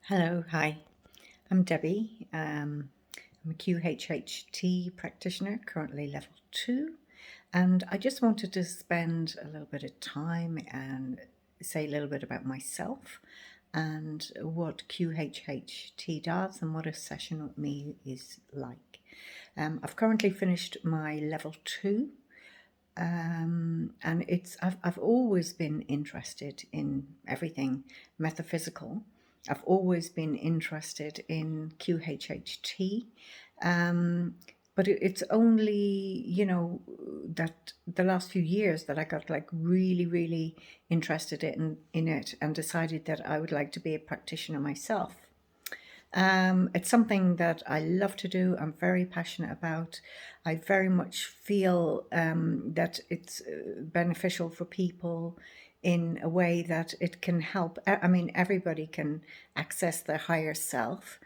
Hello, hi. I'm Debbie. I'm a QHHT practitioner, currently level 2, and I just wanted to spend a little bit of time and say a little bit about myself and what QHHT does and what a session with me is like. I've currently finished my level 2. And I've always been interested in everything metaphysical. I've always been interested in QHHT, but it's only that the last few years that I got like really interested in it and decided that I would like to be a practitioner myself. It's something that I love to do. I'm very passionate about. I very much feel that it's beneficial for people in a way that it can help. I mean, everybody can access their higher self.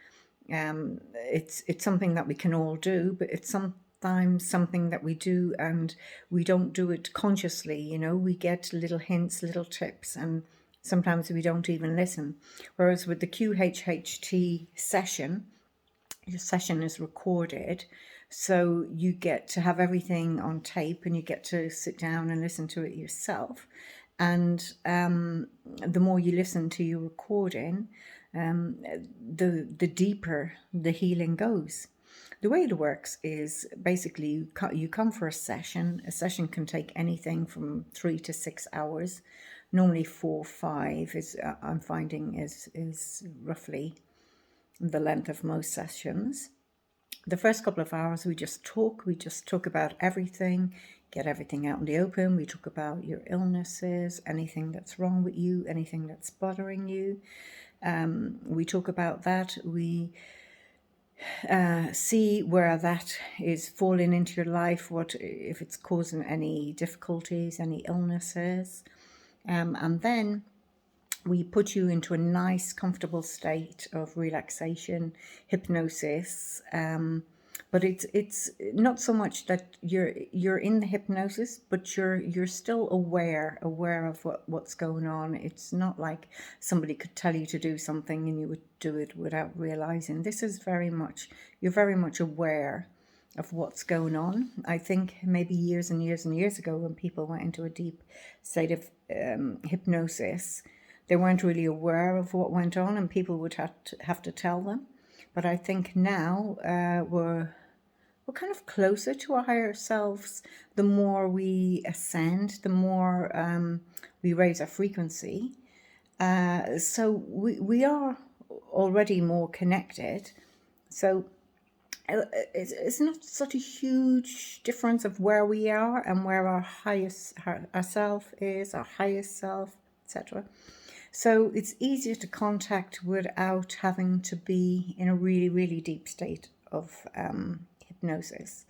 It's something that we can all do, but it's sometimes something that we do and we don't do it consciously. We get little hints, little tips, and sometimes we don't even listen. Whereas with the QHHT session, your session is recorded, so you get to have everything on tape and you get to sit down and listen to it yourself. And the more you listen to your recording, the deeper the healing goes. The way it works is basically you come for a session. A session can take anything from 3 to 6 hours. Normally 4 or 5 is I'm finding is roughly the length of most sessions. The first couple of hours we just talk about everything, get everything out in the open. We talk about your illnesses, anything that's wrong with you, anything that's bothering you. We talk about that. We see where that is falling into your life, what if it's causing any difficulties, any illnesses, and then we put you into a nice, comfortable state of relaxation, hypnosis. But it's not so much that you're in the hypnosis, but you're still aware of what's going on. It's not like somebody could tell you to do something and you would do it without realizing. This is you're very much aware of what's going on. I think maybe years and years and years ago, when people went into a deep state of hypnosis, they weren't really aware of what went on, and people would have to tell them. But I think now we're kind of closer to our higher selves. The more we ascend, the more we raise our frequency. So we are already more connected. So it's not such a huge difference of where we are and where our self is, our highest self, etc. So it's easier to contact without having to be in a really deep state of hypnosis.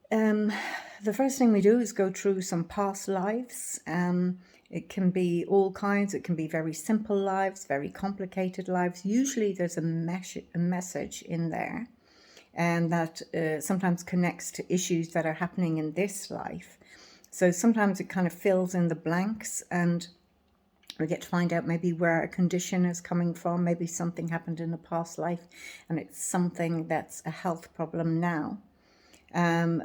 The first thing we do is go through some past lives. It can be all kinds. It can be very simple lives, very complicated lives. Usually there's a message in there, and that sometimes connects to issues that are happening in this life. So sometimes it kind of fills in the blanks, and we get to find out maybe where a condition is coming from. Maybe something happened in a past life and it's something that's a health problem now.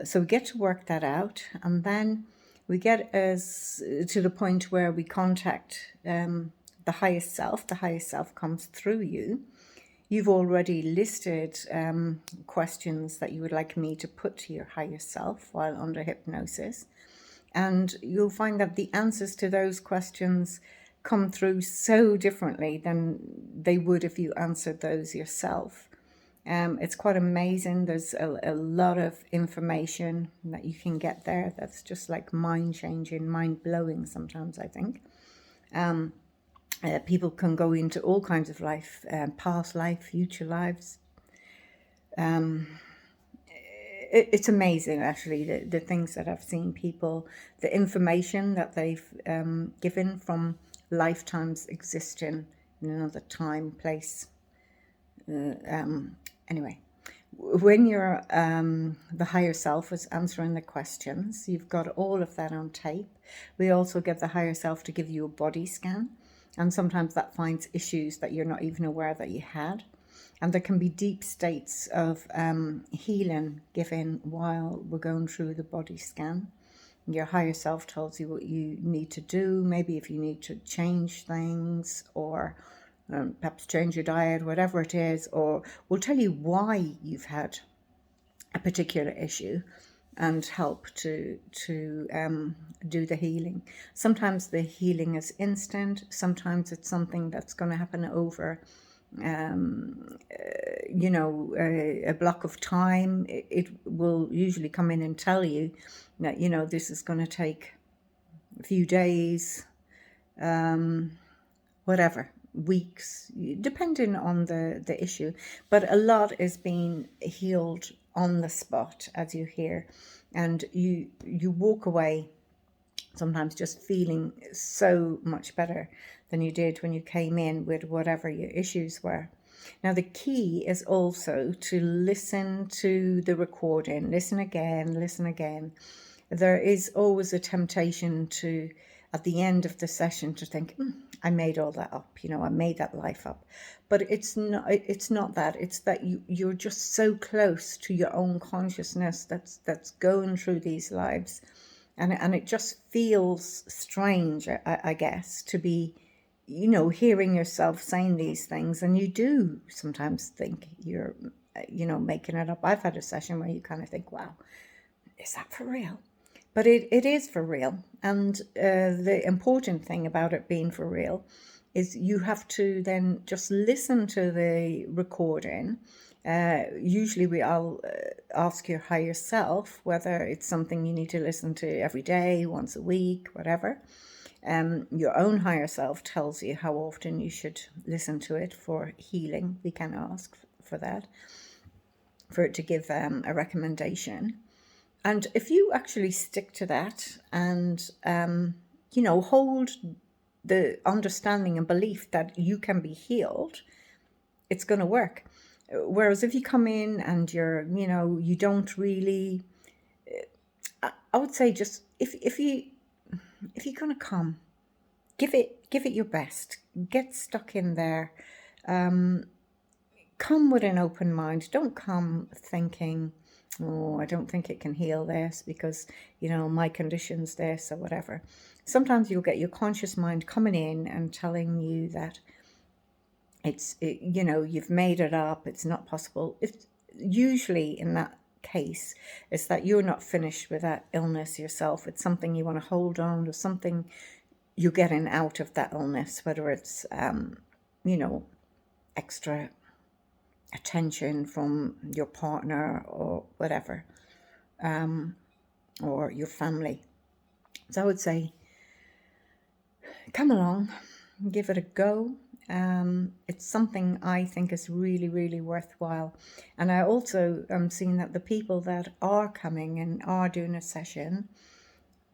So we get to work that out, and then we get us to the point where we contact the highest self. The highest self comes through you. You've already listed questions that you would like me to put to your higher self while under hypnosis. And you'll find that the answers to those questions come through so differently than they would if you answered those yourself. It's quite amazing. There's a lot of information that you can get there that's just like mind-changing, mind-blowing sometimes, I think. People can go into all kinds of life, past life, future lives. It's amazing, actually, the things that I've seen people, the information that they've given from lifetimes existing in another time, place. Anyway, when you're the higher self is answering the questions, you've got all of that on tape. We also get the higher self to give you a body scan. And sometimes that finds issues that you're not even aware that you had. And there can be deep states of healing given while we're going through the body scan. Your higher self tells you what you need to do, maybe if you need to change things, or perhaps change your diet, whatever it is, or will tell you why you've had a particular issue and help to do the healing. Sometimes the healing is instant. Sometimes it's something that's going to happen over a block of time. It will usually come in and tell you that, this is going to take a few days, whatever, weeks, depending on the issue. But a lot is being healed on the spot, as you hear, and you walk away sometimes just feeling so much better than you did when you came in with whatever your issues were. Now, the key is also to listen to the recording. Listen again, listen again. There is always a temptation to, at the end of the session, to think, I made all that up, I made that life up. But it's not that. It's that you're just so close to your own consciousness that's going through these lives. And it just feels strange, I guess, to be, hearing yourself saying these things. And you do sometimes think you're, making it up. I've had a session where you kind of think, wow, is that for real? But it is for real. And the important thing about it being for real is you have to then just listen to the recording. Usually I'll ask your higher self whether it's something you need to listen to every day, once a week, whatever. Your own higher self tells you how often you should listen to it for healing. We can ask for that, for it to give a recommendation. And if you actually stick to that and, hold the understanding and belief that you can be healed, it's going to work. Whereas if you come in and you're, you don't really, I would say just if you're going to come, give it your best. Get stuck in there. Come with an open mind. Don't come thinking, oh, I don't think it can heal this because, my condition's this or whatever. Sometimes you'll get your conscious mind coming in and telling you that you've made it up, it's not possible. It's usually in that case, it's that you're not finished with that illness yourself. It's something you want to hold on to, something you're getting out of that illness, whether it's, extra attention from your partner or whatever, or your family. So I would say, come along, give it a go. It's something I think is really, really worthwhile. And I also am seeing that the people that are coming and are doing a session,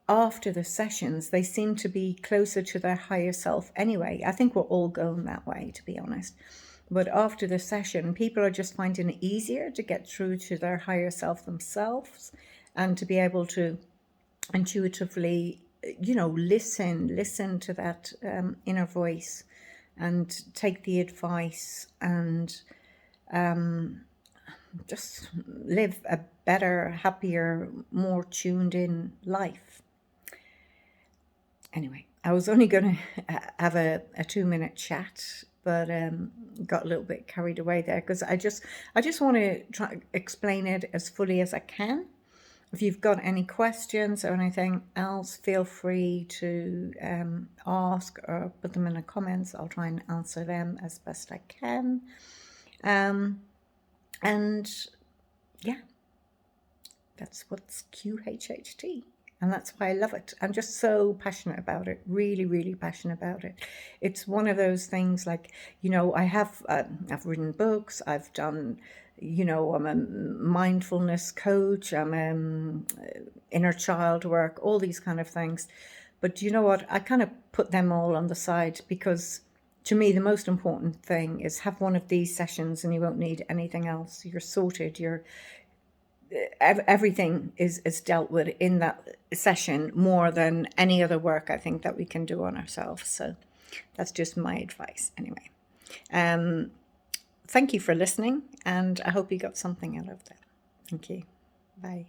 after the sessions, they seem to be closer to their higher self anyway. I think we're all going that way, to be honest. But after the session, people are just finding it easier to get through to their higher self themselves and to be able to intuitively, listen to that inner voice and take the advice and just live a better, happier, more tuned in life. Anyway, I was only going to have a 2-minute chat, but got a little bit carried away there because I just want to try explain it as fully as I can. If you've got any questions or anything else, feel free to ask or put them in the comments. I'll try and answer them as best I can. And yeah, that's what's QHHT. And that's why I love it. I'm just so passionate about it, really, really passionate about it. It's one of those things like, I've written books, I've done, I'm a mindfulness coach, I'm inner child work, all these kind of things. But you know what? I kind of put them all on the side because to me, the most important thing is have one of these sessions and you won't need anything else. You're sorted, everything is dealt with in that session more than any other work I think that we can do on ourselves. So That's just my advice anyway. Thank you for listening, and I hope you got something out of that. Thank you. Bye.